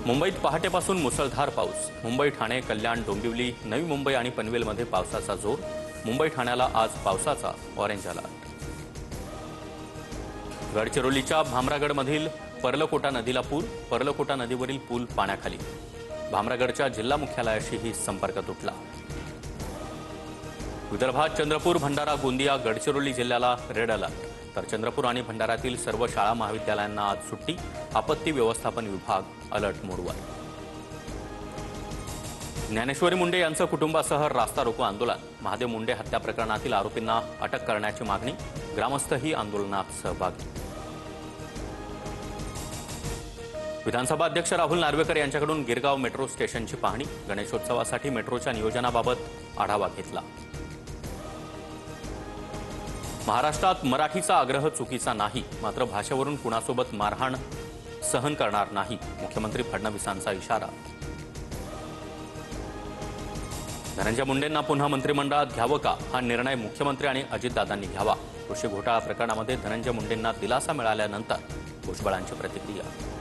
मुंबईत पहाटेपासून मुसळधार पाऊस। मुंबई, ठाणे, कल्याण, डोंबिवली, नवी मुंबई आणि पनवेलमध्ये पावसाचा जोर। मुंबई, ठाण्याला आज पावसाचा ऑरेंज अलर्ट। गडचिरोलीच्या भामरागडमधील पर्लकोटा नदीला पूर। पर्लकोटा नदीवरील पूल पाण्याखाली। भामरागडच्या जिल्हा मुख्यालयाशीही संपर्क तुटला। विदर्भात चंद्रपूर, भंडारा, गोंदिया, गडचिरोली जिल्ह्याला रेड अलर्ट। तर चंद्रपूर आणि भंडाऱ्यातील सर्व शाळा महाविद्यालयांना आज सुट्टी। आपत्ती व्यवस्थापन विभाग अलर्ट मोडवर। ज्ञानेश्वरी मुंडे यांचं कुटुंबासह रास्ता रोको आंदोलन। महादेव मुंडे हत्या प्रकरणातील आरोपींना अटक करण्याची मागणी। ग्रामस्थही आंदोलनात सहभागी। विधानसभा अध्यक्ष राहुल नार्वेकर यांच्याकडून गिरगाव मेट्रो स्टेशनची पाहणी। गणेशोत्सवासाठी मेट्रोच्या नियोजनाबाबत आढावा घेतला। महाराष्ट्रात मराठीचा आग्रह चुकीचा नाही, मात्र भाषेवरून कुणासोबत मारहाण सहन करणार नाही, मुख्यमंत्री फडणवीसांचा इशारा। धनंजय मुंडेंना पुन्हा मंत्रिमंडळात घ्यावं का, हा निर्णय मुख्यमंत्री आणि अजितदादांनी घ्यावा। कृषी घोटाळा प्रकरणामध्ये धनंजय मुंडेंना दिलासा मिळाल्यानंतर भुजबळांची प्रतिक्रिया।